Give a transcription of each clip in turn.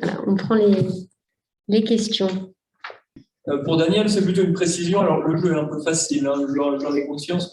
Voilà, on prend les questions. Pour Daniel, c'est plutôt une précision. Alors, le jeu est un peu facile, hein. J'en ai conscience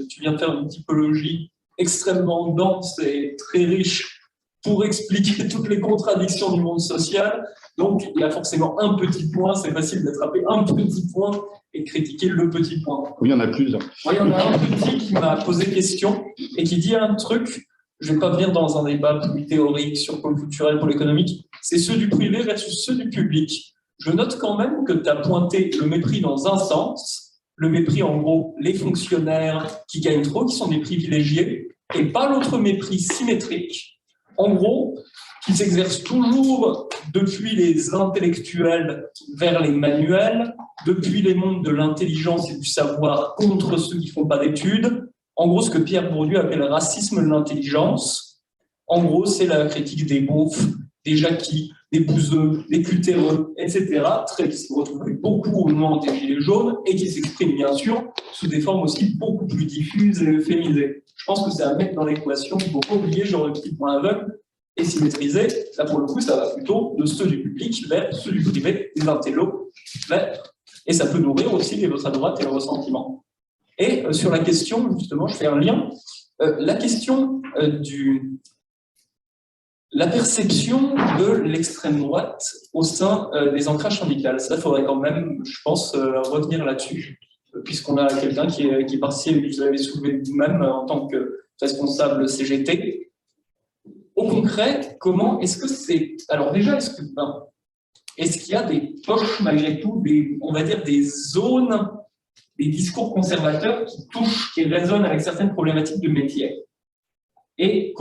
tu viens de faire une typologie extrêmement dense et très riche pour expliquer toutes les contradictions du monde social. Donc, il y a forcément un petit point. C'est facile d'attraper un petit point et critiquer le petit point. Oui, il y en a plusieurs. Moi, il y en a un petit qui m'a posé question et qui dit un truc. Je ne vais pas venir dans un débat plus théorique sur pôle culturel, pôle économique. C'est ceux du privé versus ceux du public. Je note quand même que tu as pointé le mépris dans un sens, le mépris en gros, les fonctionnaires qui gagnent trop, qui sont des privilégiés, et pas l'autre mépris symétrique, en gros, qui s'exerce toujours depuis les intellectuels vers les manuels, depuis les mondes de l'intelligence et du savoir contre ceux qui ne font pas d'études. En gros, ce que Pierre Bourdieu appelle le racisme de l'intelligence. En gros, c'est la critique des beaufs, des jacquis, des bouseux, des cutéreux, etc., très qui se retrouvent beaucoup au moment des Gilets jaunes et qui s'expriment bien sûr sous des formes aussi beaucoup plus diffuses et euphémisées. Je pense que c'est à mettre dans l'équation, il ne faut pas oublier genre le petit point aveugle et symétriser. Là, pour le coup, ça va plutôt de ceux du public vers ceux du privé, des intellos, vers... Et ça peut nourrir aussi les votes à droite et le ressentiment. Et sur la question, justement, je fais un lien, la question la perception de l'extrême droite au sein des ancrages syndicales. Ça, il faudrait quand même, je pense, revenir là-dessus, puisqu'on a quelqu'un qui est parti, et vous l'avez soulevé vous-même en tant que responsable CGT. Au concret, comment est-ce que c'est... Alors déjà, est-ce qu'il y a des poches, malgré tout, on va dire des zones, des discours conservateurs qui touchent, qui résonnent avec certaines problématiques de métier? Et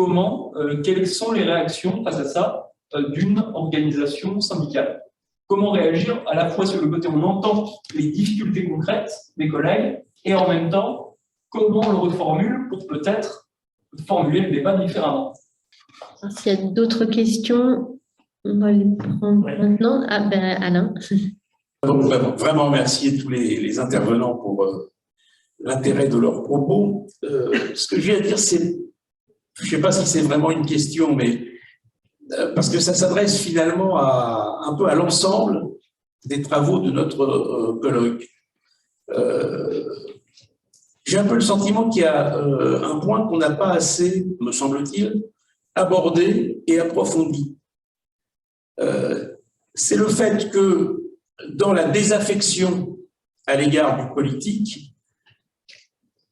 quelles sont les réactions face à ça d'une organisation syndicale? Comment réagir à la fois sur le côté où on entend les difficultés concrètes des collègues et en même temps, comment on le reformule pour peut-être formuler le débat différemment? S'il y a d'autres questions, on va les prendre maintenant. Ah ben, Alain. Donc, vraiment remercier tous les intervenants pour l'intérêt de leurs propos. Ce que je viens de dire, c'est... Je ne sais pas si c'est vraiment une question, mais parce que ça s'adresse finalement un peu à l'ensemble des travaux de notre colloque. J'ai un peu le sentiment qu'il y a un point qu'on n'a pas assez, me semble-t-il, abordé et approfondi. C'est le fait que dans la désaffection à l'égard du politique,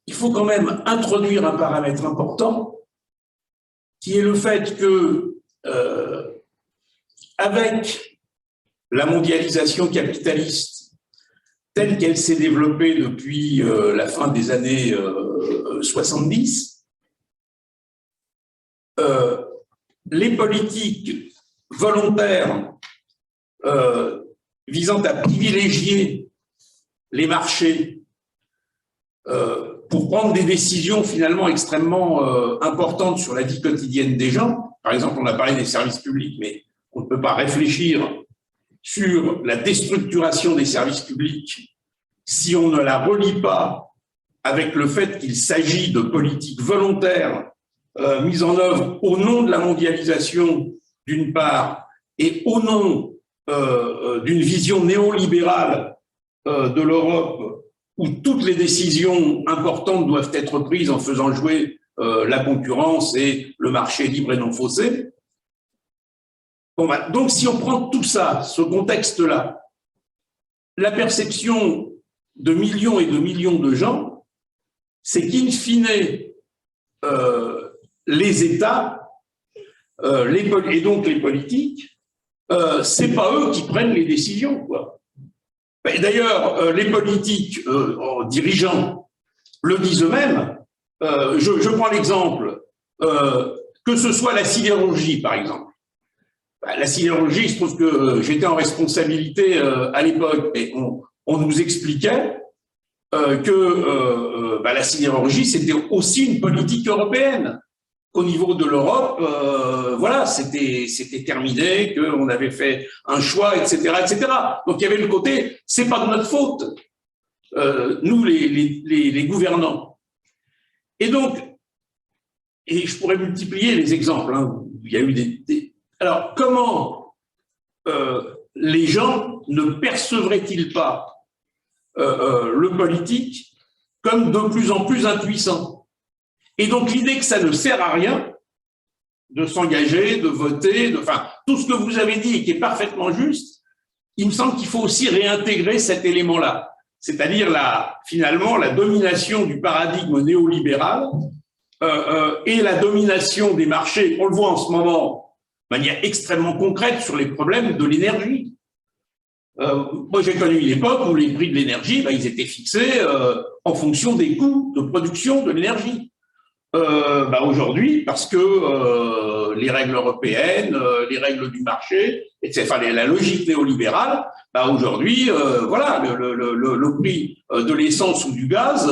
il faut quand même introduire un paramètre important qui est le fait que, avec la mondialisation capitaliste telle qu'elle s'est développée depuis la fin des années 70, les politiques volontaires visant à privilégier les marchés pour prendre des décisions finalement extrêmement importantes sur la vie quotidienne des gens. Par exemple, on a parlé des services publics, mais on ne peut pas réfléchir sur la déstructuration des services publics si on ne la relie pas avec le fait qu'il s'agit de politiques volontaires mises en œuvre au nom de la mondialisation d'une part et au nom d'une vision néolibérale de l'Europe où toutes les décisions importantes doivent être prises en faisant jouer la concurrence et le marché libre et non faussé. Bon, donc, si on prend tout ça, ce contexte-là, la perception de millions et de millions de gens, c'est qu'in fine, les États et donc les politiques, c'est pas eux qui prennent les décisions, quoi. D'ailleurs, les politiques dirigeants le disent eux-mêmes. Je prends l'exemple, que ce soit la sidérurgie, par exemple. La sidérurgie, il se trouve que j'étais en responsabilité à l'époque, et on nous expliquait que la sidérurgie, c'était aussi une politique européenne. Au niveau de l'Europe, voilà, c'était terminé, qu'on avait fait un choix, etc., etc. Donc il y avait le côté, c'est pas de notre faute, nous les gouvernants. Et donc, et je pourrais multiplier les exemples. Hein, il y a eu Alors comment les gens ne percevraient-ils pas le politique comme de plus en plus impuissant? Et donc l'idée que ça ne sert à rien de s'engager, de voter, enfin tout ce que vous avez dit et qui est parfaitement juste, il me semble qu'il faut aussi réintégrer cet élément-là, c'est-à-dire finalement la domination du paradigme néolibéral et la domination des marchés, on le voit en ce moment de manière extrêmement concrète sur les problèmes de l'énergie. Moi, j'ai connu une époque où les prix de l'énergie, ils étaient fixés en fonction des coûts de production de l'énergie. Aujourd'hui, parce que les règles européennes, les règles du marché, enfin la logique néolibérale, aujourd'hui, voilà, le prix de l'essence ou du gaz,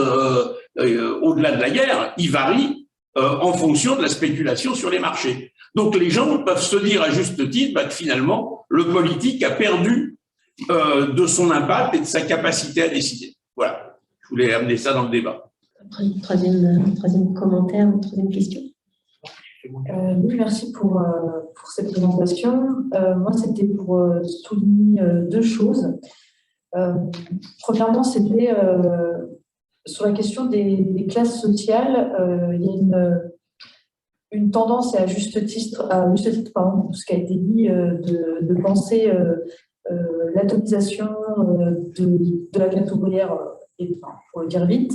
au-delà de la guerre, il varie en fonction de la spéculation sur les marchés. Donc les gens peuvent se dire à juste titre que finalement, le politique a perdu de son impact et de sa capacité à décider. Voilà, je voulais amener ça dans le débat. Après, troisième commentaire, troisième question. Oui, merci pour cette présentation. Moi, c'était pour souligner deux choses. Premièrement, c'était sur la question des classes sociales. Il y a une tendance, et à juste titre, pardon, ce qui a été dit, de penser l'atomisation de la classe ouvrière, pour le dire vite.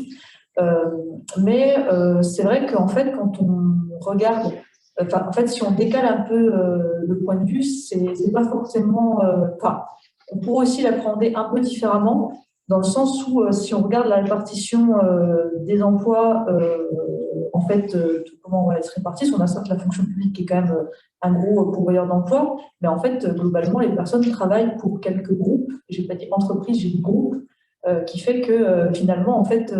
Mais c'est vrai qu'en fait, quand on regarde, en fait, si on décale un peu le point de vue, c'est pas forcément. On pourrait aussi l'appréhender un peu différemment, dans le sens où si on regarde la répartition des emplois, en fait, comment elles se répartissent, on a certes la fonction publique qui est quand même un gros pourvoyeur d'emplois, mais en fait, globalement, les personnes travaillent pour quelques groupes. J'ai pas dit entreprise, j'ai dit groupe. Qui fait que finalement, en fait,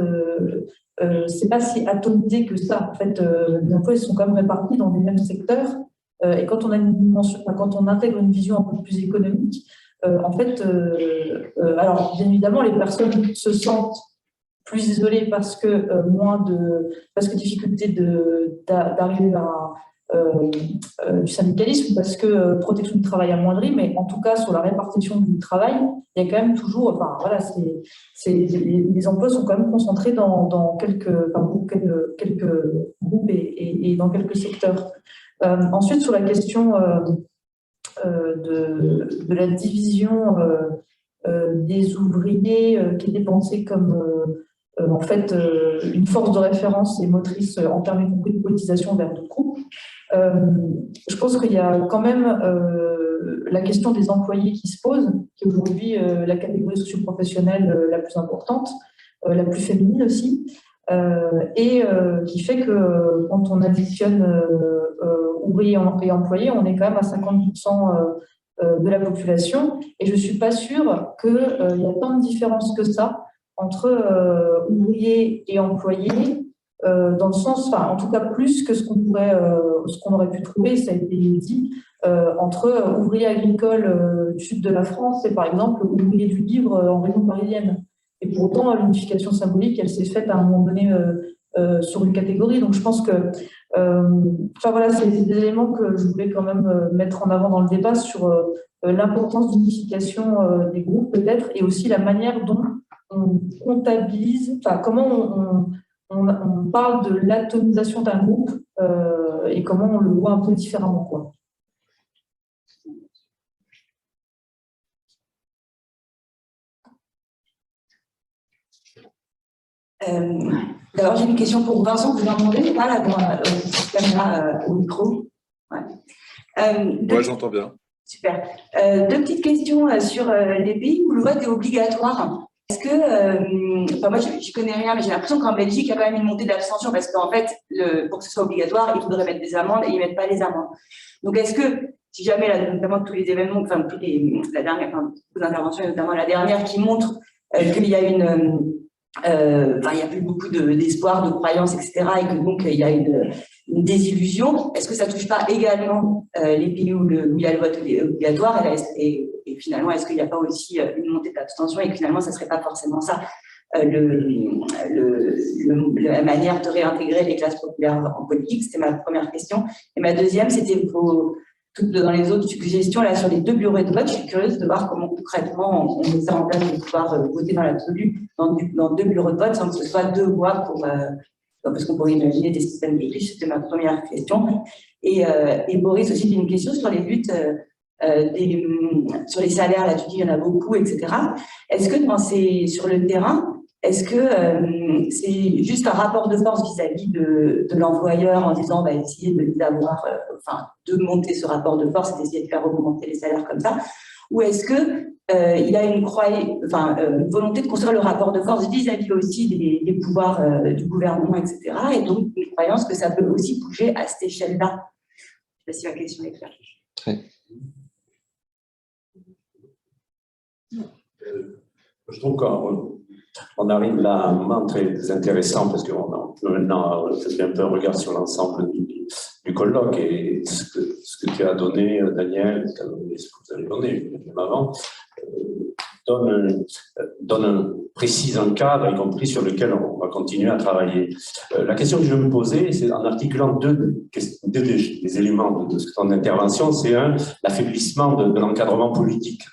c'est pas si atomisé que ça. En fait, les emplois ils sont quand même répartis dans les mêmes secteurs. Et quand on a une dimension, quand on intègre une vision un peu plus économique, en fait, alors bien évidemment, les personnes se sentent plus isolées parce que difficulté d'arriver à du syndicalisme, parce que protection du travail amoindrie, mais en tout cas sur la répartition du travail, il y a quand même toujours, enfin voilà, les emplois sont quand même concentrés dans quelques groupes et dans quelques secteurs. Ensuite, sur la question de la division des ouvriers qui était pensée comme en fait une force de référence et motrice en termes de cotisation vers d'autres groupes. Je pense qu'il y a quand même la question des employés qui se pose, qui est aujourd'hui la catégorie socio-professionnelle la plus importante, la plus féminine aussi, et qui fait que quand on additionne ouvriers et employés, on est quand même à 50% de la population, et je ne suis pas sûre qu'il y a tant de différences que ça entre ouvriers et employés, dans le sens, enfin, en tout cas plus que ce qu'on aurait pu trouver, ça a été dit, entre ouvriers agricoles du sud de la France et par exemple ouvriers du livre en région parisienne. Et pour autant, l'unification symbolique, elle s'est faite à un moment donné sur une catégorie. Donc je pense que, enfin voilà, c'est des éléments que je voulais quand même mettre en avant dans le débat sur l'importance d'unification des groupes peut-être, et aussi la manière dont on comptabilise, enfin comment on parle de l'atomisation d'un groupe et comment on le voit un peu différemment, quoi. D'abord, j'ai une question pour Vincent. Vous m'entendez pas là dans la caméra au micro? Ouais. J'entends bien. Super. Deux petites questions sur les pays où le vote est obligatoire. Est-ce que, moi je connais rien, mais j'ai l'impression qu'en Belgique, il y a quand même une montée d'abstention parce qu'en fait, pour que ce soit obligatoire, il faudrait mettre des amendes et ils ne mettent pas les amendes. Donc est-ce que, si jamais, notamment tous les événements, enfin, la dernière, enfin, beaucoup d'interventions, et notamment la dernière, qui montre qu'il y a il y a plus beaucoup d'espoir, de croyance, etc., et que donc il y a une désillusion. Est-ce que ça ne touche pas également les pays où il y a le vote obligatoire et finalement, est-ce qu'il n'y a pas aussi une montée d'abstention et que finalement, ça ne serait pas forcément ça la manière de réintégrer les classes populaires en politique? C'était ma première question. Et ma deuxième, c'était dans les autres suggestions, là, sur les 2 bureaux de vote, je suis curieuse de voir comment concrètement on met ça en place pour pouvoir voter dans l'absolu dans 2 bureaux de vote sans que ce soit 2 voix parce qu'on pourrait imaginer des systèmes de triche. C'était ma première question. Et Boris aussi, une question sur les luttes sur les salaires. Là, tu dis il y en a beaucoup, etc. Est-ce que sur le terrain, est-ce que c'est juste un rapport de force vis-à-vis de l'employeur en disant va essayer de monter ce rapport de force et d'essayer de faire augmenter les salaires comme ça, ou est-ce que il a une volonté de construire le rapport de force vis-à-vis aussi des pouvoirs du gouvernement, etc. Et donc une croyance que ça peut aussi bouger à cette échelle-là. Je ne sais pas si ma question est claire. Ouais. Je trouve qu'on arrive là à un moment très intéressant parce qu'on peut maintenant faire un peu un regard sur l'ensemble du colloque et ce que tu as donné, Daniel, ce que vous avez donné même avant, précise un cadre, y compris sur lequel on va continuer à travailler. La question que je veux me poser, c'est en articulant deux des éléments de ton intervention, c'est l'affaiblissement de l'encadrement politique.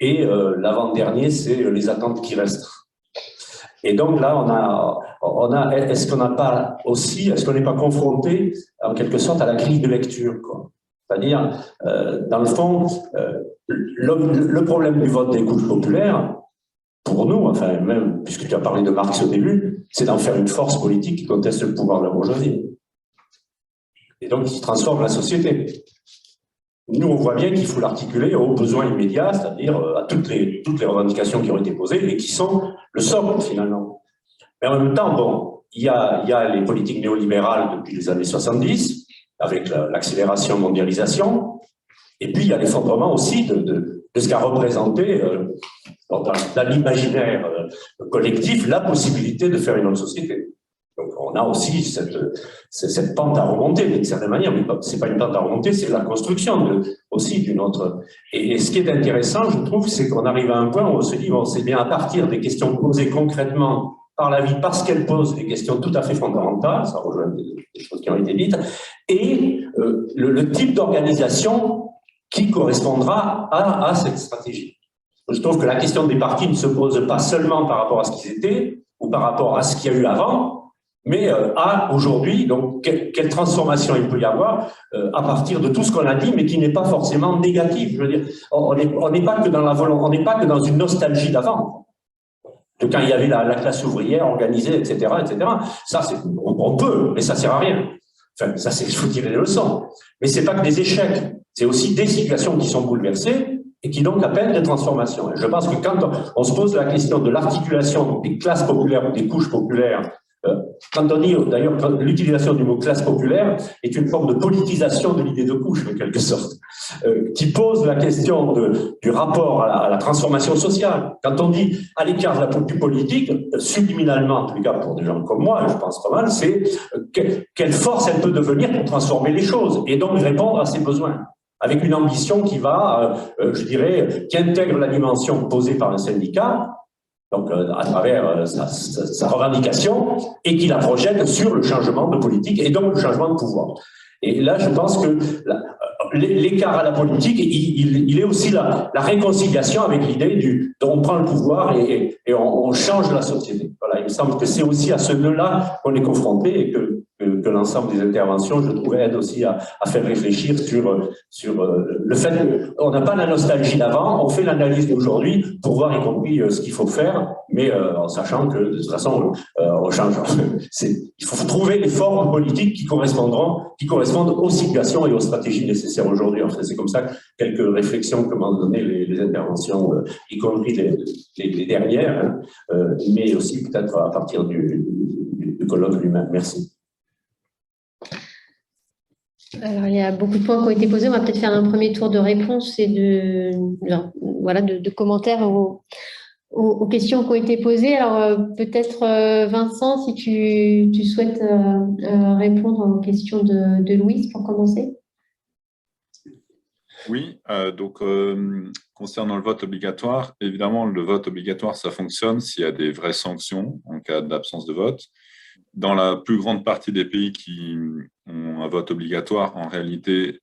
Et l'avant-dernier, c'est les attentes qui restent. Et donc là, est-ce qu'on n'est pas confronté, en quelque sorte, à la grille de lecture, quoi. C'est-à-dire, dans le fond, le problème du vote des couches populaires, pour nous, enfin, même, puisque tu as parlé de Marx au début, c'est d'en faire une force politique qui conteste le pouvoir de la bourgeoisie. Et donc, qui transforme la société. Nous, on voit bien qu'il faut l'articuler aux besoins immédiats, c'est-à-dire à toutes les revendications qui ont été posées et qui sont le socle, finalement. Mais en même temps, bon, il y a les politiques néolibérales depuis les années 70, avec l'accélération mondialisation, et puis il y a l'effondrement aussi de ce qu'a représenté dans l'imaginaire collectif la possibilité de faire une autre société. Donc on a aussi cette pente à remonter d'une certaine manière, mais c'est pas une pente à remonter, c'est la construction aussi d'une autre. Et ce qui est intéressant, je trouve, c'est qu'on arrive à un point où on se dit, bon, c'est bien à partir des questions posées concrètement par la vie, parce qu'elles posent des questions tout à fait fondamentales, ça rejoint des choses qui ont été dites, et le type d'organisation qui correspondra à cette stratégie. Je trouve que la question des partis ne se pose pas seulement par rapport à ce qu'ils étaient, ou par rapport à ce qu'il y a eu avant, mais à aujourd'hui, donc quelle transformation il peut y avoir à partir de tout ce qu'on a dit, mais qui n'est pas forcément négatif. Je veux dire, on n'est pas que on n'est pas que dans une nostalgie d'avant, de quand il y avait la classe ouvrière organisée, etc., etc. Ça, on peut, mais ça sert à rien. Enfin, ça, il faut tirer les leçons. Mais c'est pas que des échecs, c'est aussi des situations qui sont bouleversées et qui donc appellent des transformations. Et je pense que quand on se pose la question de l'articulation des classes populaires ou des couches populaires, quand on dit, d'ailleurs, l'utilisation du mot classe populaire est une forme de politisation de l'idée de couche, en quelque sorte, qui pose la question du rapport à la transformation sociale. Quand on dit à l'écart du politique, subliminalement, en tout cas pour des gens comme moi, je pense pas mal, c'est quelle force elle peut devenir pour transformer les choses et donc répondre à ses besoins, avec une ambition qui va, je dirais, qui intègre la dimension posée par un syndicat, donc à travers sa revendication, et qui la projette sur le changement de politique et donc le changement de pouvoir. Et là, je pense que l'écart à la politique, il est aussi la réconciliation avec l'idée on prend le pouvoir et on change la société. Voilà, il me semble que c'est aussi à ce nœud-là qu'on est confronté et que l'ensemble des interventions, je trouvais, aident aussi à faire réfléchir sur le fait qu'on n'a pas la nostalgie d'avant, on fait l'analyse d'aujourd'hui pour voir y compris ce qu'il faut faire, mais en sachant que de toute façon, on change. Il faut trouver les formes politiques qui correspondent aux situations et aux stratégies nécessaires aujourd'hui. Enfin, c'est comme ça quelques réflexions que m'ont donné les interventions, y compris les dernières, mais aussi peut-être à partir du colloque lui-même. Merci. Alors, il y a beaucoup de points qui ont été posés. On va peut-être faire un premier tour de réponse et de commentaires aux questions qui ont été posées. Alors, peut-être, Vincent, si tu souhaites répondre aux questions de Louise pour commencer. Oui, concernant le vote obligatoire, évidemment, le vote obligatoire, ça fonctionne s'il y a des vraies sanctions en cas d'absence de vote. Dans la plus grande partie des pays qui ont un vote obligatoire, en réalité,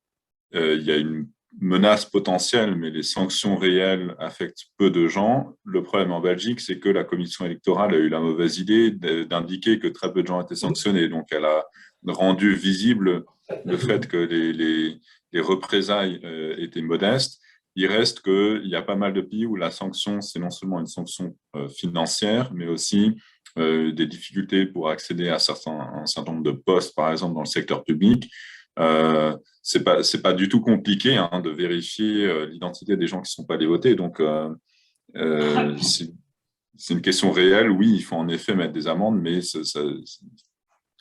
il y a une menace potentielle, mais les sanctions réelles affectent peu de gens. Le problème en Belgique, c'est que la commission électorale a eu la mauvaise idée d'indiquer que très peu de gens étaient sanctionnés. Donc, elle a rendu visible le fait que les représailles étaient modestes. Il reste qu'il y a pas mal de pays où la sanction, c'est non seulement une sanction financière, mais aussi des difficultés pour accéder à un certain nombre de postes, par exemple dans le secteur public. C'est pas du tout compliqué hein, de vérifier l'identité des gens qui ne sont pas allés voter. Donc, c'est une question réelle. Oui, il faut en effet mettre des amendes, mais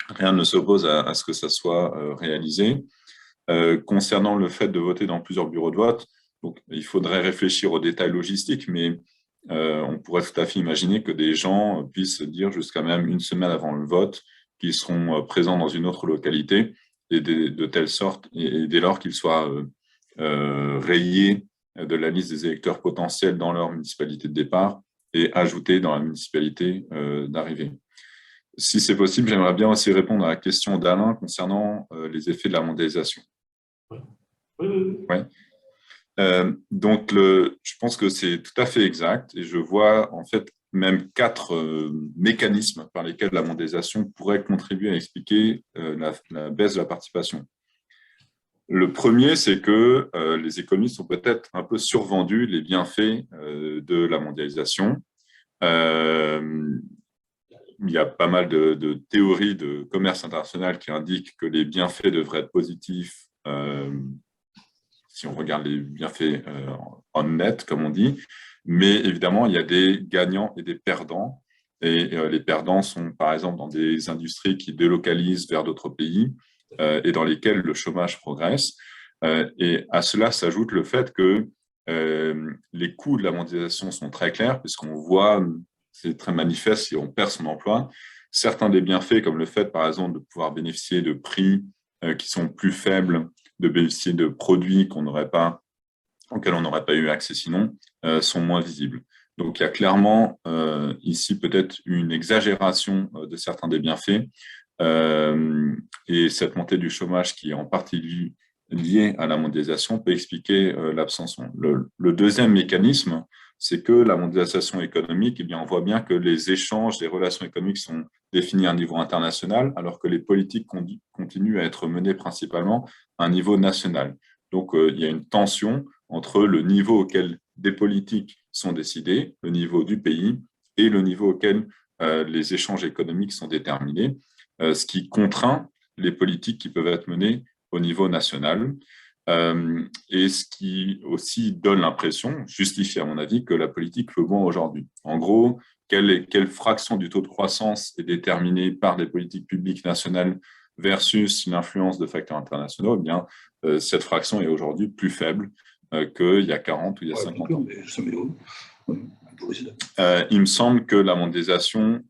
rien ne s'oppose à ce que ça soit réalisé. Concernant le fait de voter dans plusieurs bureaux de vote, donc, il faudrait réfléchir aux détails logistiques, mais on pourrait tout à fait imaginer que des gens puissent dire jusqu'à même une semaine avant le vote qu'ils seront présents dans une autre localité, et de telle sorte, et dès lors qu'ils soient rayés de la liste des électeurs potentiels dans leur municipalité de départ et ajoutés dans la municipalité d'arrivée. Si c'est possible, j'aimerais bien aussi répondre à la question d'Alain concernant les effets de la mondialisation. Oui. Ouais. Donc, je pense que c'est tout à fait exact et je vois en fait même 4 mécanismes par lesquels la mondialisation pourrait contribuer à expliquer la baisse de la participation. Le premier, c'est que les économistes ont peut-être un peu survendu les bienfaits de la mondialisation. Il y a pas mal de théories de commerce international qui indiquent que les bienfaits devraient être positifs si on regarde les bienfaits en net, comme on dit. Mais évidemment, il y a des gagnants et des perdants. Et les perdants sont, par exemple, dans des industries qui délocalisent vers d'autres pays et dans lesquelles le chômage progresse. Et à cela s'ajoute le fait que les coûts de la mondialisation sont très clairs, puisqu'on voit, c'est très manifeste si on perd son emploi. Certains des bienfaits, comme le fait, par exemple, de pouvoir bénéficier de prix qui sont plus faibles, de bénéficier de produits auxquels on n'aurait pas eu accès sinon, sont moins visibles. Donc, il y a clairement ici peut-être une exagération de certains des bienfaits et cette montée du chômage qui est en partie liée à la mondialisation peut expliquer l'abstention. Le deuxième mécanisme, c'est que la mondialisation économique, eh bien, on voit bien que les échanges, les relations économiques sont définis à un niveau international, alors que les politiques continuent à être menées principalement à un niveau national. Donc, il y a une tension entre le niveau auquel des politiques sont décidées, le niveau du pays, et le niveau auquel les échanges économiques sont déterminés, ce qui contraint les politiques qui peuvent être menées au niveau national. Et ce qui aussi donne l'impression, justifie à mon avis, que la politique fait bon aujourd'hui. En gros, quelle fraction du taux de croissance est déterminée par les politiques publiques nationales versus l'influence de facteurs internationaux, eh bien, cette fraction est aujourd'hui plus faible qu'il y a 40 ou il y a 50 ans. Il me semble que la mondialisation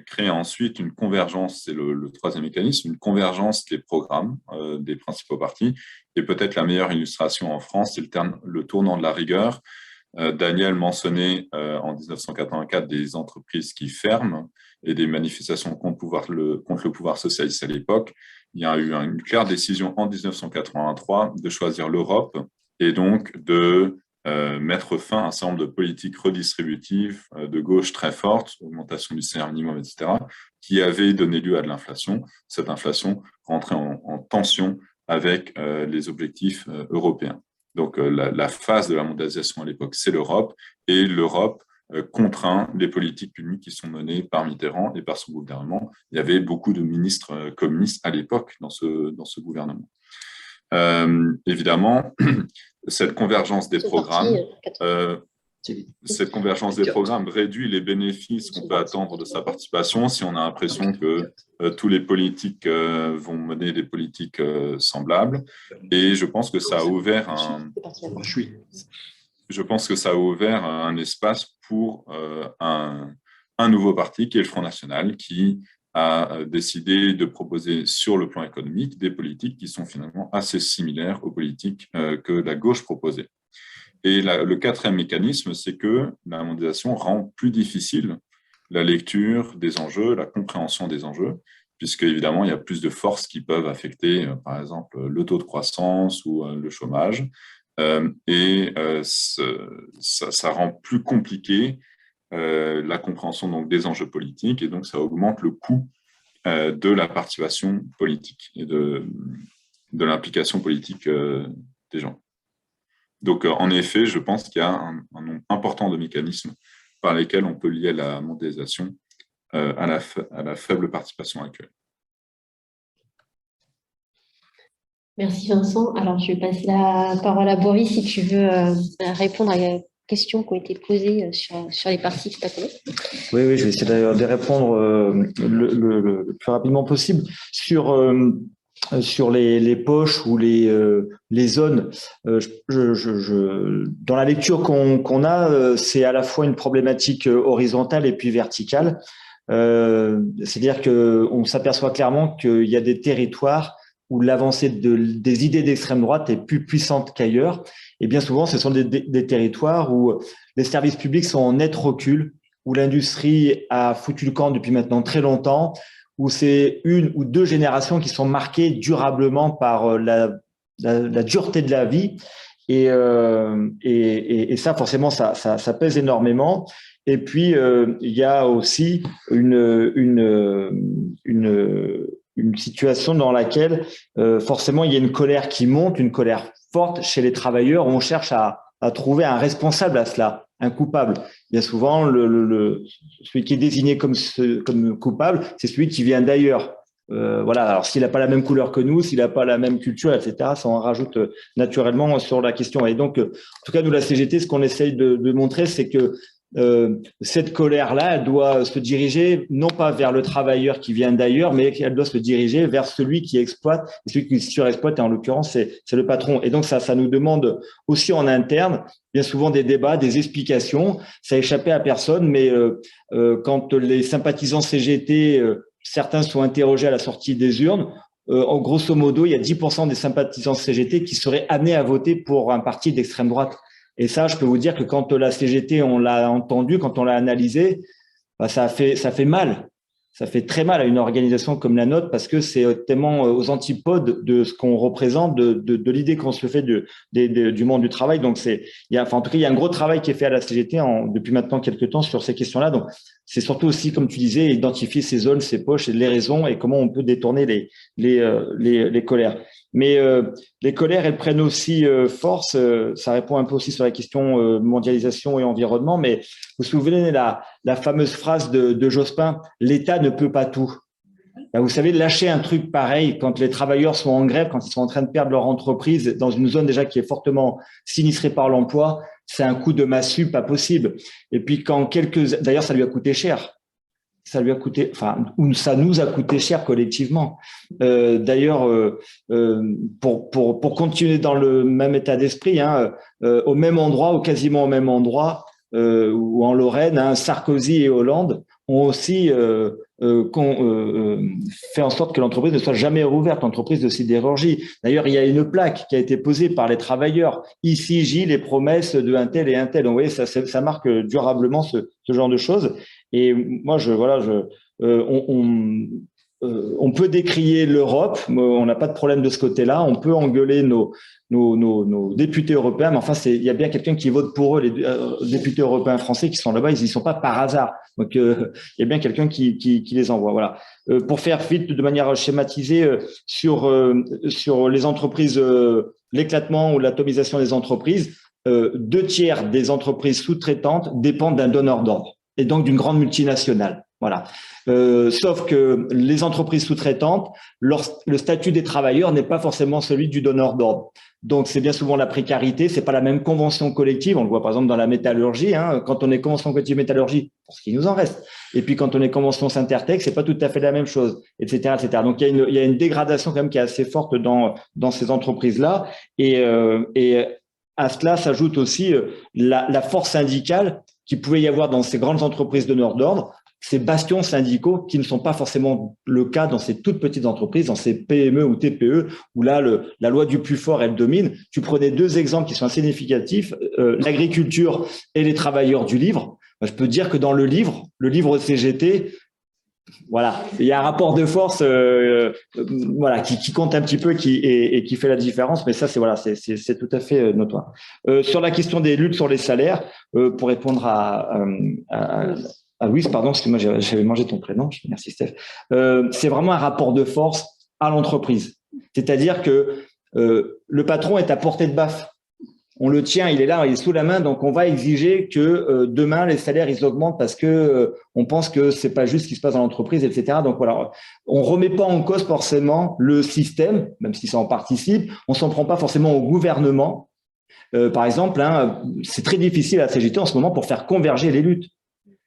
crée ensuite une convergence, c'est le troisième mécanisme, une convergence des programmes des principaux partis. Et peut-être la meilleure illustration en France, c'est le tournant de la rigueur. Daniel mentionnait en 1984 des entreprises qui ferment et des manifestations contre le pouvoir socialiste à l'époque. Il y a eu une claire décision en 1983 de choisir l'Europe et donc de mettre fin à un certain nombre de politiques redistributives de gauche très fortes, augmentation du salaire minimum, etc., qui avaient donné lieu à de l'inflation. Cette inflation rentrait en tension avec les objectifs européens. Donc, la phase de la mondialisation à l'époque, c'est l'Europe, et l'Europe contraint les politiques publiques qui sont menées par Mitterrand et par son gouvernement. Il y avait beaucoup de ministres communistes à l'époque dans ce gouvernement. Évidemment, cette convergence des programmes réduit les bénéfices qu'on peut attendre de sa participation si on a l'impression que tous les politiques vont mener des politiques semblables. Et je pense que ça a ouvert un espace pour un nouveau parti qui est le Front National, qui a décidé de proposer sur le plan économique des politiques qui sont finalement assez similaires aux politiques que la gauche proposait. Et le quatrième mécanisme, c'est que la mondialisation rend plus difficile la lecture des enjeux, la compréhension des enjeux, puisque évidemment, il y a plus de forces qui peuvent affecter, par exemple, le taux de croissance ou le chômage. Ça rend plus compliqué la compréhension donc, des enjeux politiques, et donc ça augmente le coût de la participation politique et de l'implication politique des gens. Donc, en effet, je pense qu'il y a un nombre important de mécanismes par lesquels on peut lier la mondialisation à la faible participation actuelle. Merci Vincent. Alors, je vais passer la parole à Boris si tu veux répondre à les questions qui ont été posées sur les parties que tu as connaissent. Oui, je vais essayer de répondre le plus rapidement possible. Sur les poches ou les zones, dans la lecture qu'on a, c'est à la fois une problématique horizontale et puis verticale. C'est-à-dire qu'on s'aperçoit clairement qu'il y a des territoires où l'avancée des idées d'extrême droite est plus puissante qu'ailleurs. Et bien souvent, ce sont des territoires où les services publics sont en net recul, où l'industrie a foutu le camp depuis maintenant très longtemps, où c'est une ou deux générations qui sont marquées durablement par la dureté de la vie. Et ça, forcément, ça pèse énormément. Et puis, il y a aussi une situation dans laquelle, forcément, il y a une colère qui monte, une colère forte chez les travailleurs, où on cherche à trouver un responsable à cela, un coupable. Il y a souvent celui qui est désigné comme coupable, c'est celui qui vient d'ailleurs. Voilà. Alors, s'il n'a pas la même couleur que nous, s'il n'a pas la même culture, etc., ça en rajoute naturellement sur la question. Et donc, en tout cas, nous, la CGT, ce qu'on essaye de montrer, c'est que cette colère-là, elle doit se diriger non pas vers le travailleur qui vient d'ailleurs, mais elle doit se diriger vers celui qui exploite, et celui qui surexploite, et en l'occurrence, c'est le patron. Et donc, ça nous demande aussi en interne, bien souvent des débats, des explications. Ça échappait à personne, mais quand les sympathisants CGT, certains sont interrogés à la sortie des urnes, en grosso modo, il y a 10% des sympathisants CGT qui seraient amenés à voter pour un parti d'extrême droite. Et ça, je peux vous dire que quand la CGT, on l'a entendu, quand on l'a analysé, ça fait mal. Ça fait très mal à une organisation comme la nôtre parce que c'est tellement aux antipodes de ce qu'on représente, de l'idée qu'on se fait du monde du travail. Donc, en tout cas, il y a un gros travail qui est fait à la CGT depuis maintenant quelques temps sur ces questions-là. Donc, c'est surtout aussi, comme tu disais, identifier ces zones, ces poches et les raisons et comment on peut détourner les colères. Mais les colères, elles prennent aussi force. Ça répond un peu aussi sur la question mondialisation et environnement. Mais vous vous souvenez la fameuse phrase de Jospin, l'État ne peut pas tout. Là, vous savez, lâcher un truc pareil quand les travailleurs sont en grève, quand ils sont en train de perdre leur entreprise dans une zone déjà qui est fortement sinistrée par l'emploi, c'est un coup de massue pas possible. Et puis d'ailleurs, ça lui a coûté cher. Ça lui a coûté, ou ça nous a coûté cher collectivement. D'ailleurs, pour continuer dans le même état d'esprit, au même endroit, ou quasiment au même endroit, ou en Lorraine, Sarkozy et Hollande ont aussi fait en sorte que l'entreprise ne soit jamais rouverte, l'entreprise de sidérurgie. D'ailleurs, il y a une plaque qui a été posée par les travailleurs. Ici, J, les promesses de un tel et un tel. Donc, vous voyez, ça marque durablement ce genre de choses. Et moi, on peut décrier l'Europe, on n'a pas de problème de ce côté-là, on peut engueuler nos députés européens, mais enfin, il y a bien quelqu'un qui vote pour eux, les députés européens français qui sont là-bas, ils n'y sont pas par hasard. Donc, il y a bien quelqu'un qui les envoie. Voilà. Pour faire vite, de manière schématisée, sur les entreprises, l'éclatement ou l'atomisation des entreprises, 2/3 des entreprises sous-traitantes dépendent d'un donneur d'ordre et donc d'une grande multinationale. Voilà. Sauf que les entreprises sous-traitantes, le statut des travailleurs n'est pas forcément celui du donneur d'ordre. Donc, c'est bien souvent la précarité, c'est pas la même convention collective. On le voit par exemple dans la métallurgie. Quand on est convention collective métallurgie, pour ce qui nous en reste. Et puis quand on est convention Syntertech, c'est pas tout à fait la même chose, etc., etc. Donc, il y a une dégradation quand même qui est assez forte dans ces entreprises-là. Et à cela s'ajoute aussi la force syndicale qui pouvait y avoir dans ces grandes entreprises donneurs d'ordre, ces bastions syndicaux qui ne sont pas forcément le cas dans ces toutes petites entreprises, dans ces PME ou TPE, où là, la loi du plus fort, elle domine. Tu prenais deux exemples qui sont assez significatifs, l'agriculture et les travailleurs du livre. Je peux dire que dans le livre CGT, Voilà, il y a un rapport de force voilà, qui compte un petit peu et qui fait la différence, mais ça, c'est tout à fait notoire. Sur la question des luttes sur les salaires, pour répondre à Louise, pardon, parce que moi j'avais mangé ton prénom, merci Steph, c'est vraiment un rapport de force à l'entreprise. C'est-à-dire que le patron est à portée de baffe. On le tient, il est là, il est sous la main, donc on va exiger que demain les salaires ils augmentent parce que on pense que c'est pas juste ce qui se passe dans l'entreprise, etc. Donc voilà, on remet pas en cause forcément le système, même si ça en participe. On s'en prend pas forcément au gouvernement. Par exemple, hein, c'est très difficile à la CGT en ce moment pour faire converger les luttes.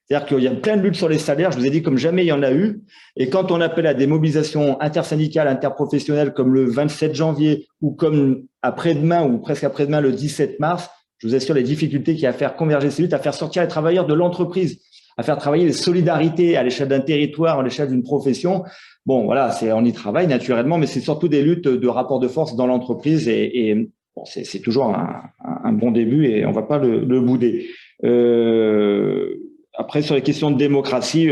C'est-à-dire qu'il y a plein de luttes sur les salaires, je vous ai dit comme jamais il y en a eu. Et quand on appelle à des mobilisations intersyndicales, interprofessionnelles comme le 27 janvier ou comme après-demain ou presque après-demain le 17 mars, je vous assure les difficultés qu'il y a à faire converger ces luttes, à faire sortir les travailleurs de l'entreprise, à faire travailler les solidarités à l'échelle d'un territoire, à l'échelle d'une profession. Bon, voilà, on y travaille naturellement, mais c'est surtout des luttes de rapport de force dans l'entreprise et bon, c'est toujours un bon début et on ne va pas le bouder. Après, sur les questions de démocratie,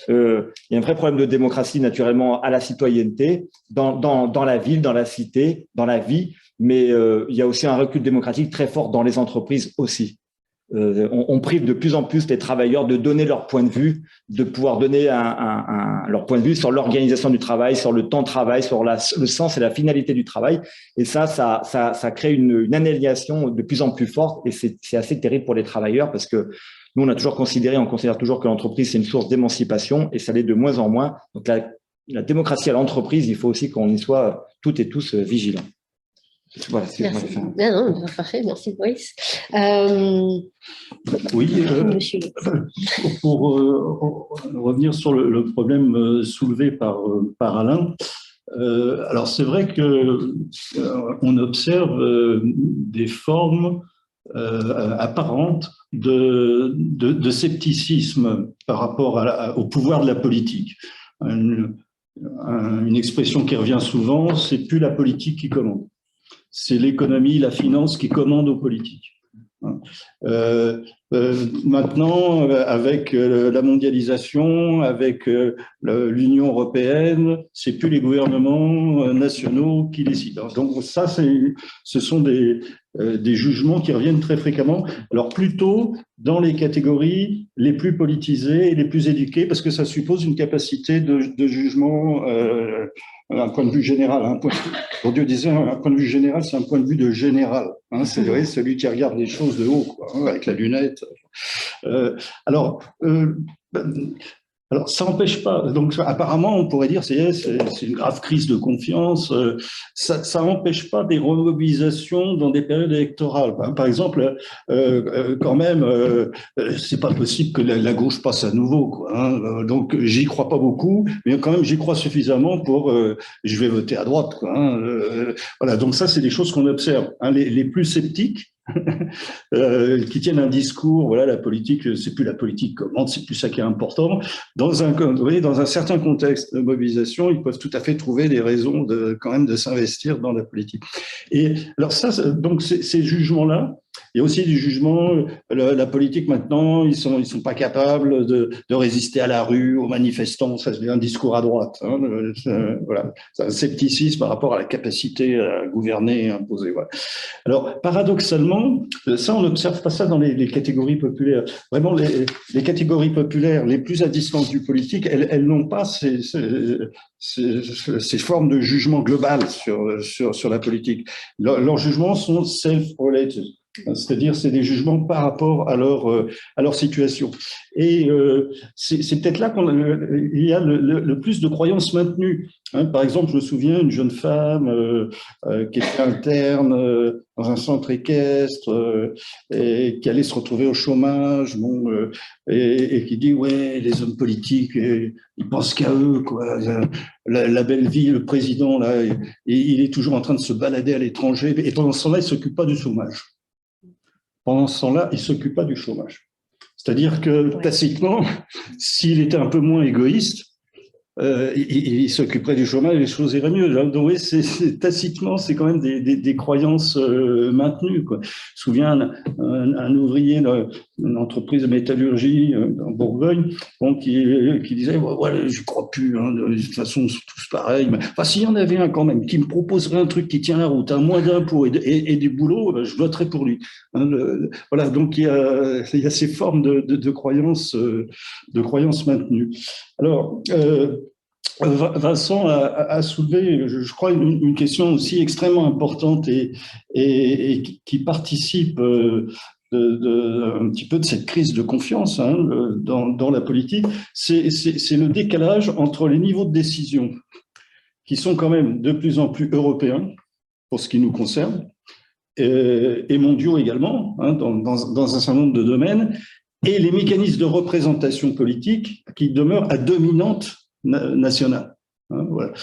il y a un vrai problème de démocratie naturellement à la citoyenneté, dans la ville, dans la cité, dans la vie, mais il y a aussi un recul démocratique très fort dans les entreprises aussi. On prive de plus en plus les travailleurs de donner leur point de vue, de pouvoir donner leur point de vue sur l'organisation du travail, sur le temps de travail, sur le sens et la finalité du travail. Et ça crée une aliénation de plus en plus forte et c'est assez terrible pour les travailleurs parce que nous, on considère toujours que l'entreprise, c'est une source d'émancipation et ça l'est de moins en moins. Donc, la démocratie à l'entreprise, il faut aussi qu'on y soit toutes et tous vigilants. Voilà, merci. Non, parfait, merci Boris. Oui, Monsieur. pour revenir sur le problème soulevé par Alain, alors c'est vrai que on observe des formes apparentes de scepticisme par rapport au pouvoir de la politique. Une expression qui revient souvent, c'est plus la politique qui commande, c'est l'économie, la finance qui commande aux politiques. Maintenant, avec la mondialisation, avec l'Union européenne, c'est plus les gouvernements nationaux qui décident. Donc ça, ce sont des jugements qui reviennent très fréquemment. Alors plutôt dans les catégories les plus politisées et les plus éduquées, parce que ça suppose une capacité de jugement. Un point de vue général. Bourdieu disait un point de vue général, c'est un point de vue de général. C'est vrai, celui qui regarde les choses de haut, quoi, avec la lunette. Alors, ça n'empêche pas. Donc, apparemment, on pourrait dire c'est une grave crise de confiance. Ça n'empêche pas des remobilisations dans des périodes électorales. Par exemple, quand même, c'est pas possible que la gauche passe à nouveau, quoi. Donc, j'y crois pas beaucoup, mais quand même, j'y crois suffisamment pour. Je vais voter à droite, quoi. Voilà. Donc ça, c'est des choses qu'on observe. Les plus sceptiques. Qui tiennent un discours, voilà, la politique, c'est plus la politique commande, c'est plus ça qui est important. Dans un certain contexte de mobilisation, ils peuvent tout à fait trouver des raisons quand même de s'investir dans la politique. Et alors ça, donc ces jugements-là, il y a aussi du jugement, la politique maintenant, ils sont pas capables de résister à la rue, aux manifestants, ça c'est un discours à droite. Voilà, c'est un scepticisme par rapport à la capacité à gouverner et imposer. Voilà. Alors paradoxalement, ça on n'observe pas ça dans les catégories populaires. Vraiment, les catégories populaires les plus à distance du politique, elles n'ont pas ces formes de jugement global sur la politique. Leurs jugements sont self-related. C'est-à-dire, c'est des jugements par rapport à leur situation. Et c'est peut-être là qu'il y a le plus de croyances maintenues. Par exemple, je me souviens d'une jeune femme qui était interne dans un centre équestre et qui allait se retrouver au chômage, et qui dit ouais, les hommes politiques, ils pensent qu'à eux, quoi. La belle vie, le président là, il est toujours en train de se balader à l'étranger, et pendant ce temps-là, il s'occupe pas du chômage. Pendant ce temps-là, il ne s'occupe pas du chômage. C'est-à-dire que, tacitement, s'il était un peu moins égoïste, il s'occuperait du chômage et les choses iraient mieux. Donc oui, tacitement, c'est quand même des croyances maintenues, quoi. Je me souviens un ouvrier d'une entreprise de métallurgie en Bourgogne, bon, qui disait ouais, je crois plus, hein, de toute façon, c'est tous pareils. Mais, enfin, s'il y en avait un quand même qui me proposerait un truc qui tient la route, à moins d'impôts et du boulot, ben, je voterais pour lui. Hein, voilà, donc il y a ces formes de croyances maintenues. Alors, Vincent a soulevé, je crois, une question aussi extrêmement importante et qui participe un petit peu de cette crise de confiance, hein, dans la politique. C'est le décalage entre les niveaux de décision qui sont quand même de plus en plus européens pour ce qui nous concerne et mondiaux également, hein, dans un certain nombre de domaines, et les mécanismes de représentation politique qui demeurent à dominante nationale. Hein, voilà.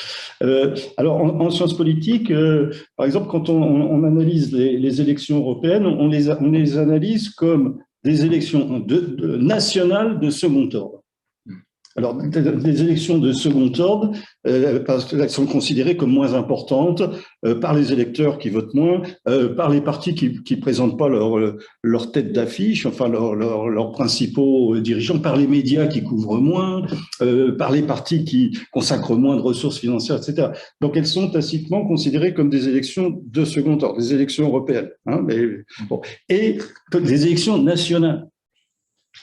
Alors, en sciences politiques, par exemple, quand on analyse les élections européennes, on les analyse comme des élections nationales de second ordre. Alors, des élections de second ordre, parce qu'elles sont considérées comme moins importantes par les électeurs qui votent moins, par les partis qui présentent pas leur tête d'affiche, enfin leurs principaux dirigeants, par les médias qui couvrent moins, par les partis qui consacrent moins de ressources financières, etc. Donc, elles sont tacitement considérées comme des élections de second ordre, des élections européennes, hein, mais, bon, et des élections nationales.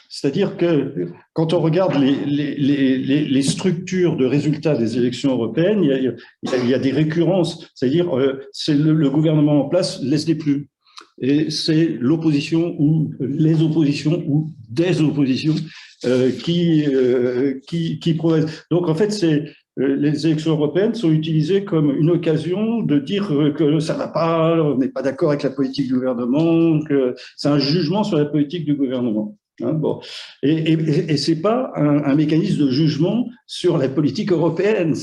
C'est-à-dire que quand on regarde les structures de résultats des élections européennes, il y a des récurrences. C'est-à-dire c'est le gouvernement en place laisse des plumes. Et c'est l'opposition ou les oppositions ou des oppositions qui progressent. Donc en fait, les élections européennes sont utilisées comme une occasion de dire que ça va pas, on n'est pas d'accord avec la politique du gouvernement, que c'est un jugement sur la politique du gouvernement. Hein, bon. Et c'est pas un mécanisme de jugement sur la politique européenne.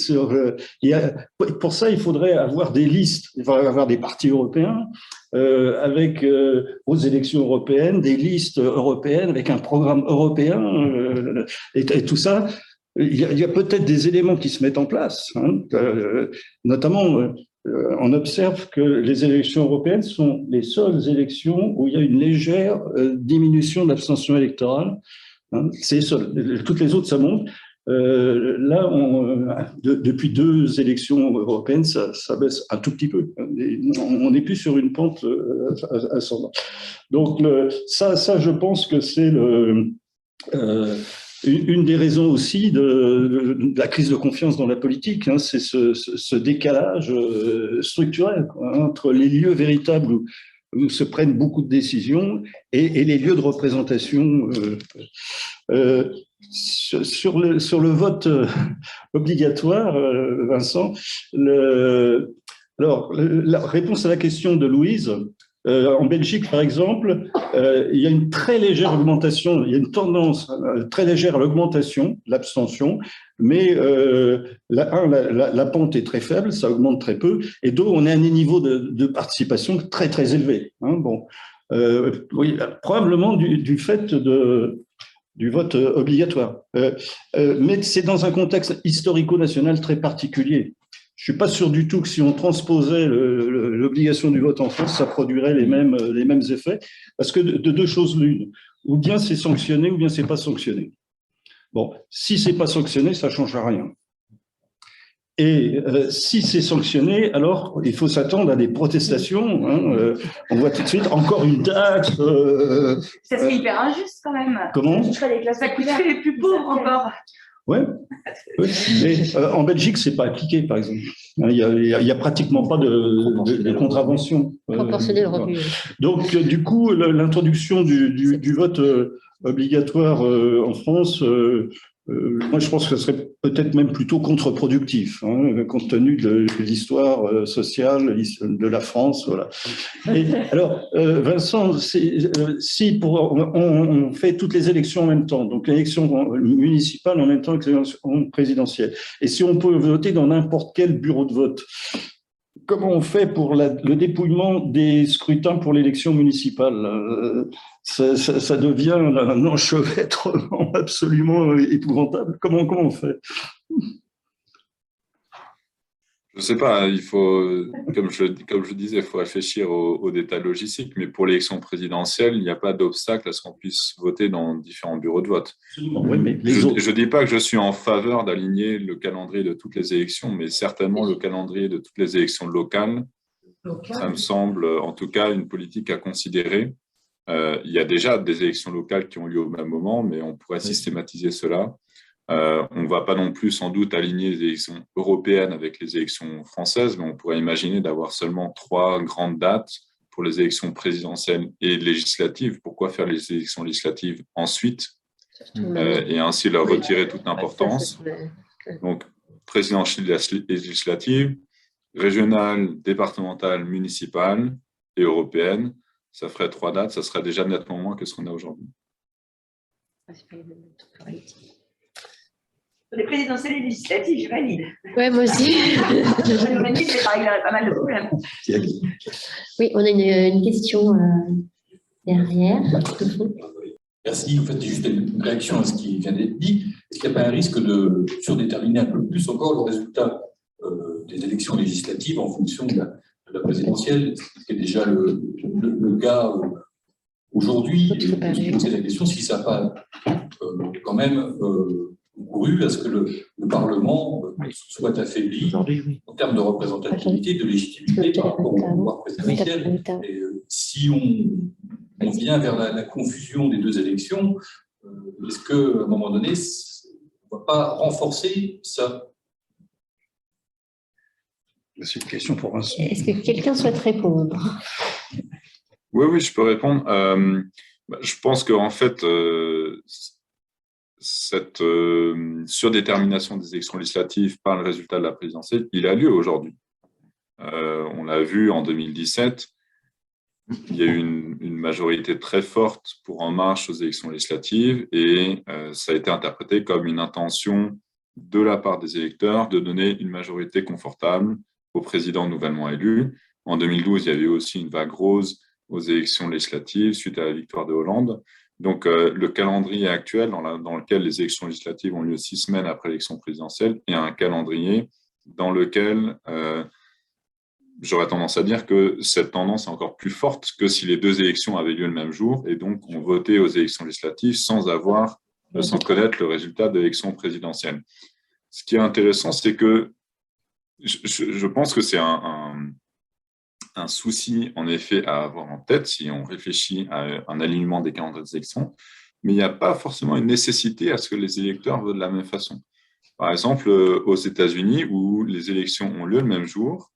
Pour ça, il faudrait avoir des listes, il faudrait avoir des partis européens avec aux élections européennes, des listes européennes avec un programme européen et tout ça. Il y a peut-être des éléments qui se mettent en place, hein, notamment. On observe que les élections européennes sont les seules élections où il y a une légère diminution de l'abstention électorale. Hein, c'est seul. Toutes les autres, ça monte. Là, depuis 2 élections européennes, ça baisse un tout petit peu. On n'est plus sur une pente ascendante. Donc, ça, je pense que c'est une des raisons aussi de la crise de confiance dans la politique, hein, c'est ce décalage structurel, quoi, entre les lieux véritables où se prennent beaucoup de décisions et les lieux de représentation. Sur le vote obligatoire, Vincent, alors la réponse à la question de Louise. En Belgique, par exemple, il y a une très légère augmentation, il y a une tendance très légère à l'augmentation de l'abstention, mais la pente est très faible, ça augmente très peu, et deux, on est à un niveau de participation très très élevé. Hein, bon, oui, probablement du fait du vote obligatoire, mais c'est dans un contexte historico-national très particulier. Je suis pas sûr du tout que si on transposait l'obligation du vote en France, ça produirait les mêmes effets, parce que de 2 choses l'une, ou bien c'est sanctionné, ou bien c'est pas sanctionné. Bon, si c'est pas sanctionné, ça change rien. Et si c'est sanctionné, alors il faut s'attendre à des protestations. Hein, on voit tout de suite encore une taxe. Ça serait hyper injuste quand même. Comment ? Ça coûterait les plus pauvres encore. Ouais. Oui, mais en Belgique, c'est pas appliqué, par exemple. Il y a pratiquement pas de contravention. Proportionner le revenu. Donc, du coup, l'introduction du vote obligatoire en France, moi, je pense que ce serait peut-être même plutôt contre-productif, hein, compte tenu de l'histoire sociale de la France. Voilà. Et, alors, Vincent, si on fait toutes les élections en même temps, donc l'élection municipale en même temps que l'élection présidentielle, et si on peut voter dans n'importe quel bureau de vote, comment on fait pour le dépouillement des scrutins pour l'élection municipale? Ça devient un enchevêtrement absolument épouvantable. Comment on fait? Je ne sais pas, il faut, comme je disais, il faut réfléchir aux détails logistiques, mais pour l'élection présidentielle, il n'y a pas d'obstacle à ce qu'on puisse voter dans différents bureaux de vote. Oui, mais Je ne dis pas que je suis en faveur d'aligner le calendrier de toutes les élections, mais certainement le calendrier de toutes les élections locales, ça me semble en tout cas une politique à considérer. Il y a déjà des élections locales qui ont lieu au même moment, mais on pourrait systématiser cela. On ne va pas non plus sans doute aligner les élections européennes avec les élections françaises, mais on pourrait imaginer d'avoir seulement 3 grandes dates pour les élections présidentielles et législatives. Pourquoi faire les élections législatives ensuite et ainsi leur retirer toute l'importance? Donc, présidentielle législative, régionale, départementale, municipale et européenne, ça ferait 3 dates, ça serait déjà nettement moins que ce qu'on a aujourd'hui. Les présidentielles et législatives, je valide. Oui, moi aussi. Ça nous valide, ça réglerait pas mal de problèmes. Oui, on a une question derrière. Merci. En fait, juste une réaction à ce qui vient d'être dit. Est-ce qu'il n'y a pas un risque de surdéterminer un peu plus encore le résultat des élections législatives en fonction de la présidentielle, ce qui est déjà le cas aujourd'hui? Je me posais la question si ça n'a pas quand même concouru à ce que le Parlement soit affaibli en termes de représentativité, de légitimité par rapport au pouvoir présidentiel. Et si on vient vers la confusion des 2 élections, est-ce qu'à un moment donné, on ne va pas renforcer ça? C'est une question pour Vincent. Est-ce que quelqu'un souhaite répondre? Oui, je peux répondre. Je pense qu'en fait, cette surdétermination des élections législatives par le résultat de la présidentielle, il a lieu aujourd'hui. On l'a vu en 2017, il y a eu une majorité très forte pour En Marche aux élections législatives et ça a été interprété comme une intention de la part des électeurs de donner une majorité confortable au président nouvellement élu. En 2012, il y avait aussi une vague rose aux élections législatives suite à la victoire de Hollande. Donc, le calendrier actuel dans lequel les élections législatives ont lieu 6 semaines après l'élection présidentielle est un calendrier dans lequel j'aurais tendance à dire que cette tendance est encore plus forte que si les 2 élections avaient lieu le même jour et donc on votait aux élections législatives sans connaître le résultat de l'élection présidentielle. Ce qui est intéressant, c'est que je pense que c'est un souci, en effet, à avoir en tête si on réfléchit à un alignement des calendriers des élections, mais il n'y a pas forcément une nécessité à ce que les électeurs votent de la même façon. Par exemple, aux États-Unis, où les élections ont lieu le même jour,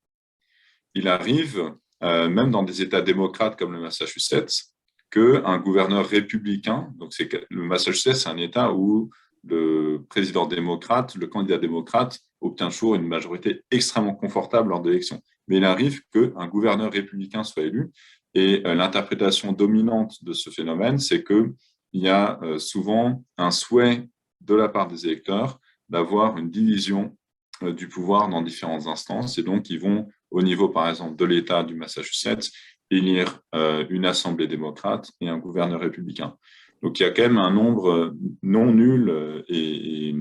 il arrive, même dans des États démocrates comme le Massachusetts, qu'un gouverneur républicain, donc le Massachusetts, c'est un État où le président démocrate, le candidat démocrate, obtient toujours une majorité extrêmement confortable lors de l'élection. Mais il arrive qu'un gouverneur républicain soit élu et l'interprétation dominante de ce phénomène, c'est qu'il y a souvent un souhait de la part des électeurs d'avoir une division du pouvoir dans différentes instances et donc ils vont au niveau, par exemple, de l'État du Massachusetts, élire une assemblée démocrate et un gouverneur républicain. Donc, il y a quand même un nombre non nul et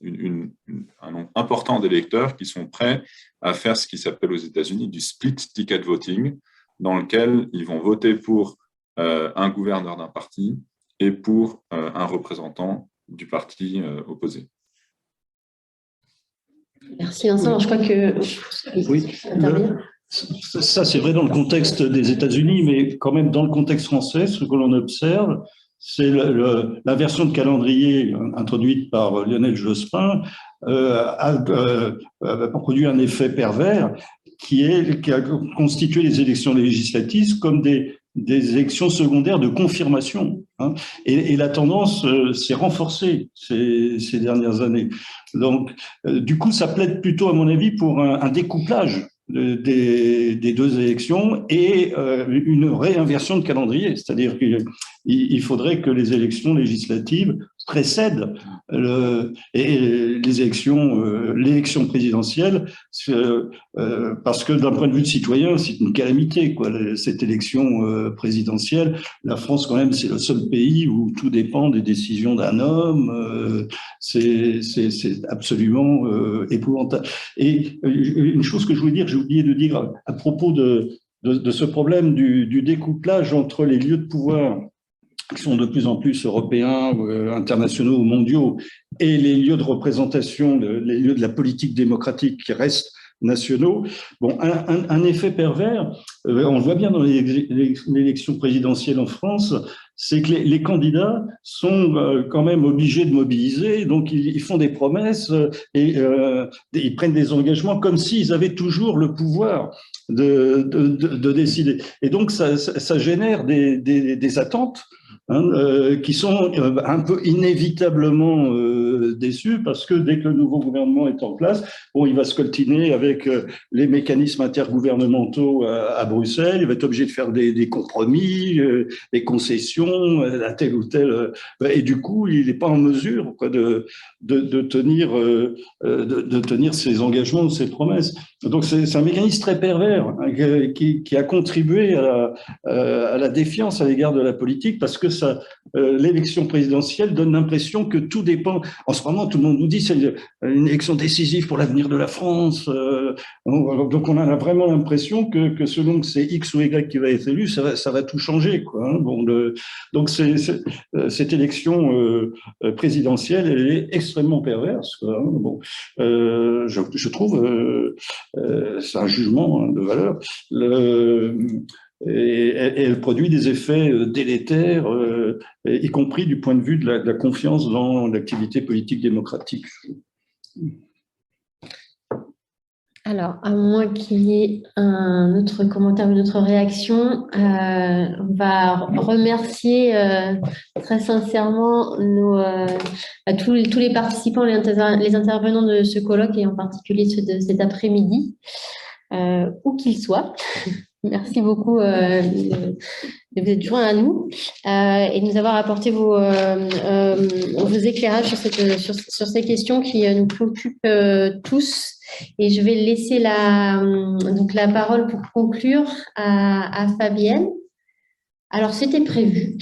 un nombre important d'électeurs qui sont prêts à faire ce qui s'appelle aux États-Unis du split ticket voting, dans lequel ils vont voter pour un gouverneur d'un parti et pour un représentant du parti opposé. Merci Vincent. Je crois que... Oui, ça c'est vrai dans le contexte des États-Unis, mais quand même dans le contexte français, ce que l'on observe, c'est la version de calendrier introduite par Lionel Jospin a produit un effet pervers qui a constitué les élections législatives comme des élections secondaires de confirmation. Hein, et la tendance s'est renforcée ces dernières années. Donc, du coup, ça plaide plutôt, à mon avis, pour un découplage des 2 élections et une réinversion de calendrier. C'est-à-dire qu'il faudrait que les élections législatives précède l'élection présidentielle, parce que d'un point de vue de citoyen, c'est une calamité, quoi, cette élection présidentielle. La France, quand même, c'est le seul pays où tout dépend des décisions d'un homme. C'est absolument épouvantable. Et une chose que je voulais dire, j'ai oublié de dire à propos de ce problème du découplage entre les lieux de pouvoir qui sont de plus en plus européens, internationaux ou mondiaux, et les lieux de représentation, les lieux de la politique démocratique qui restent nationaux. Bon, un effet pervers, on le voit bien dans l'élection présidentielle en France, c'est que les candidats sont quand même obligés de mobiliser, donc ils font des promesses et ils prennent des engagements comme s'ils avaient toujours le pouvoir de décider. Et donc ça génère des attentes qui sont un peu inévitablement déçus, parce que dès que le nouveau gouvernement est en place, bon, il va se coltiner avec les mécanismes intergouvernementaux à Bruxelles, il va être obligé de faire des compromis, des concessions à tel ou tel, et du coup, il n'est pas en mesure, quoi, de tenir ses engagements ou ses promesses. Donc c'est un mécanisme très pervers, hein, qui a contribué à la défiance à l'égard de la politique, parce que l'élection présidentielle donne l'impression que tout dépend. En ce moment, tout le monde nous dit que c'est une élection décisive pour l'avenir de la France. Donc on a vraiment l'impression que selon que c'est X ou Y qui va être élu, ça va tout changer, quoi, hein. Bon, donc cette élection présidentielle, elle est extrêmement perverse, quoi, hein. Bon, je trouve, c'est un jugement, hein, de valeur. Et elle produit des effets délétères, y compris du point de vue de la confiance dans l'activité politique démocratique. Alors, à moins qu'il y ait un autre commentaire ou une autre réaction, on va remercier très sincèrement tous les participants, les intervenants de ce colloque, et en particulier ceux de cet après-midi, où qu'ils soient. Merci beaucoup de vous être joints à nous et de nous avoir apporté vos éclairages sur ces questions qui nous préoccupent tous. Et je vais laisser la parole pour conclure à Fabienne. Alors, c'était prévu.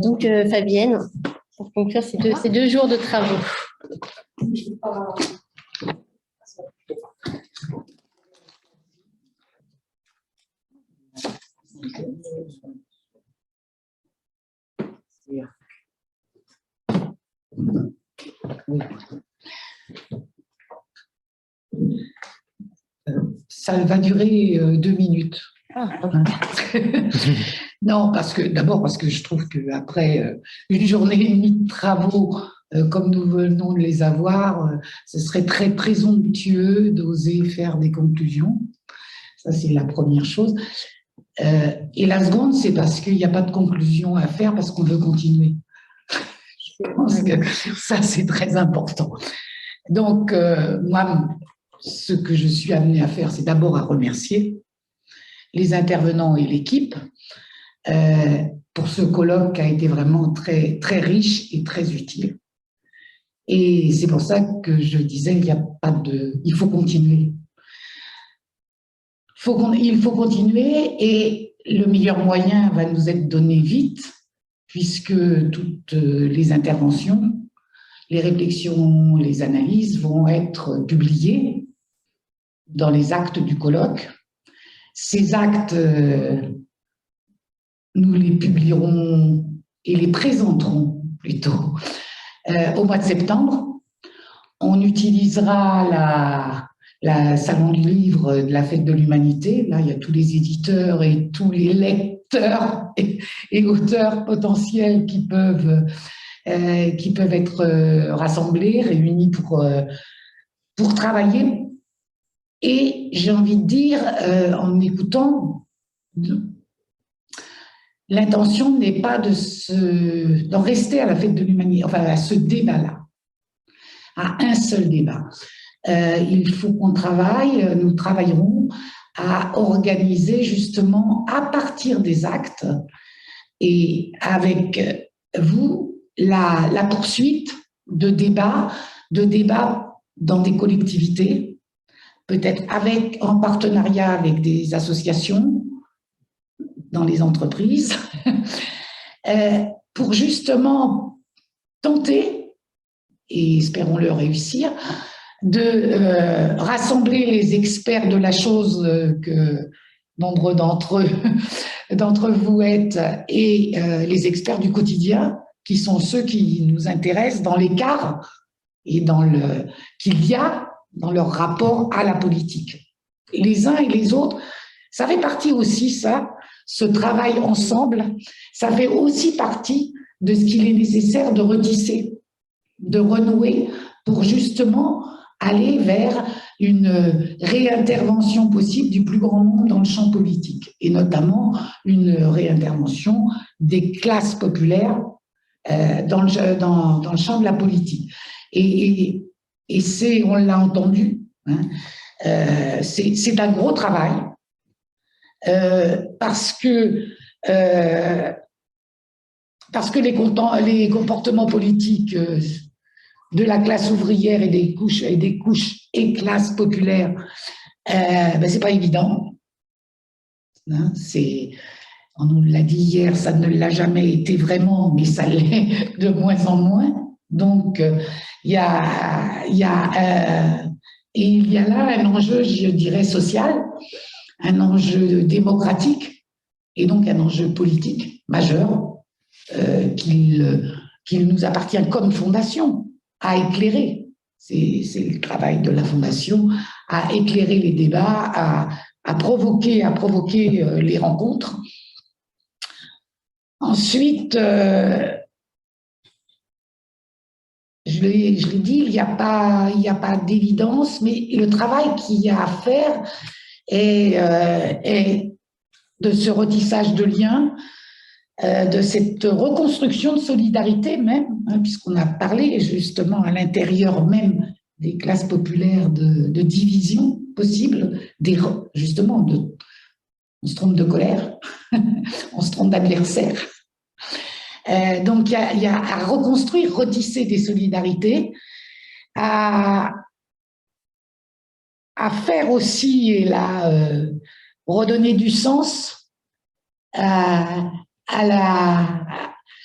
Donc, Fabienne, pour conclure ces deux jours de travaux. Ça va durer 2 minutes. Non, parce que je trouve qu'après une journée et demie de travaux, comme nous venons de les avoir, ce serait très présomptueux d'oser faire des conclusions. Ça, c'est la première chose. Et la seconde, c'est parce qu'il n'y a pas de conclusion à faire, parce qu'on veut continuer. Je pense que ça, c'est très important. Donc, moi, ce que je suis amenée à faire, c'est d'abord à remercier les intervenants et l'équipe pour ce colloque qui a été vraiment très, très riche et très utile. Et c'est pour ça que je disais il faut continuer. Il faut continuer, et le meilleur moyen va nous être donné vite, puisque toutes les interventions, les réflexions, les analyses vont être publiées dans les actes du colloque. Ces actes, nous les publierons et les présenterons plutôt au mois de septembre. On utilisera la Salon du Livre de la Fête de l'Humanité. Là, il y a tous les éditeurs et tous les lecteurs et auteurs potentiels qui peuvent être rassemblés, réunis pour travailler. Et j'ai envie de dire, en écoutant, l'intention n'est pas d'en rester à la Fête de l'Humanité, enfin à ce débat-là, à un seul débat. Il faut qu'on travaille, nous travaillerons à organiser justement à partir des actes et avec vous la poursuite de débats dans des collectivités, peut-être en partenariat avec des associations, dans les entreprises, pour justement tenter, et espérons-le réussir, de rassembler les experts de la chose que nombre d'entre vous êtes et les experts du quotidien, qui sont ceux qui nous intéressent dans l'écart et qu'il y a dans leur rapport à la politique. Et les uns et les autres, ça fait partie aussi, ce travail ensemble, ça fait aussi partie de ce qu'il est nécessaire de retisser, de renouer, pour justement aller vers une réintervention possible du plus grand nombre dans le champ politique, et notamment une réintervention des classes populaires dans le champ de la politique. Et on l'a entendu, hein, c'est un gros travail, parce que les comportements politiques de la classe ouvrière et des couches et classes populaires, c'est pas évident. Hein, on nous l'a dit hier, ça ne l'a jamais été vraiment, mais ça l'est de moins en moins. Donc, il y a là un enjeu, je dirais, social, un enjeu démocratique et donc un enjeu politique majeur qu'il nous appartient comme fondation à éclairer. C'est le travail de la fondation, à éclairer les débats, à provoquer les rencontres. Ensuite, je l'ai dit, il n'y a pas d'évidence, mais le travail qu'il y a à faire est de ce retissage de liens, de cette reconstruction de solidarité même, hein, puisqu'on a parlé justement à l'intérieur même des classes populaires de division possible, justement, on se trompe de colère, on se trompe d'adversaire. Donc, il y a à reconstruire, retisser des solidarités, à faire aussi, et là, redonner du sens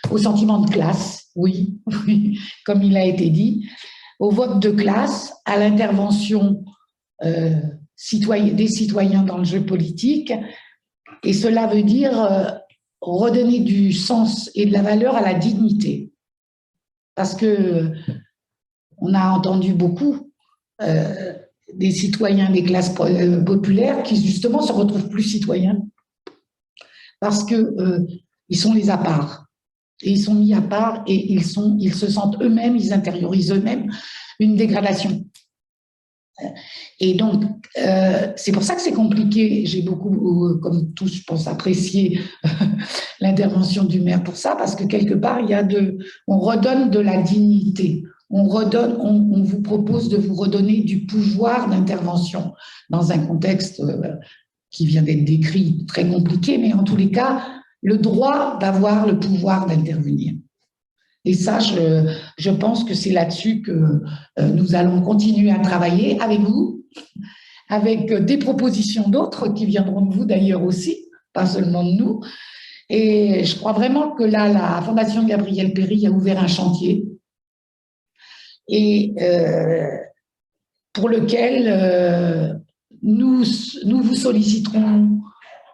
au sentiment de classe, oui, comme il a été dit, au vote de classe, à l'intervention des citoyens dans le jeu politique. Et cela veut dire redonner du sens et de la valeur à la dignité. Parce que on a entendu beaucoup des citoyens des classes populaires qui justement se retrouvent plus citoyens parce que ils sont les à part. Et ils sont mis à part et ils se sentent eux-mêmes, ils intériorisent eux-mêmes une dégradation. Et donc, c'est pour ça que c'est compliqué. J'ai beaucoup, comme tous, je pense, apprécié l'intervention du maire pour ça, parce que quelque part, on redonne de la dignité. On vous propose de vous redonner du pouvoir d'intervention dans un contexte qui vient d'être décrit très compliqué, mais en tous les cas, le droit d'avoir le pouvoir d'intervenir. Et ça, je pense que c'est là-dessus que nous allons continuer à travailler avec vous, avec des propositions d'autres qui viendront de vous d'ailleurs aussi, pas seulement de nous. Et je crois vraiment que là, la Fondation Gabriel Péri a ouvert un chantier et pour lequel nous vous solliciterons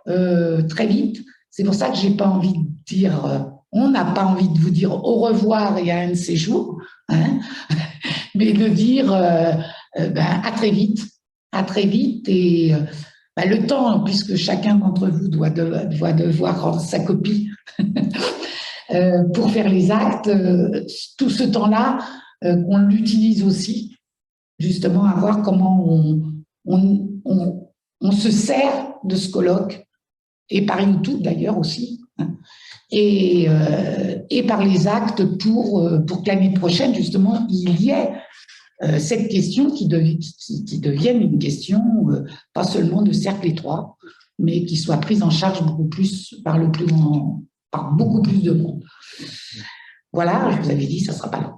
très vite. C'est pour ça que je n'ai pas envie de dire... on n'a pas envie de vous dire au revoir et à un de ces jours, hein, mais de dire à très vite et le temps, puisque chacun d'entre vous doit devoir rendre sa copie pour faire les actes, tout ce temps-là, qu'on l'utilise aussi, justement à voir comment on se sert de ce colloque, et par YouTube d'ailleurs aussi, hein, et par les actes pour que l'année prochaine, justement, il y ait cette question qui devienne une question pas seulement de cercle étroit, mais qui soit prise en charge beaucoup plus par beaucoup plus de monde. Voilà, je vous avais dit, ça ne sera pas long.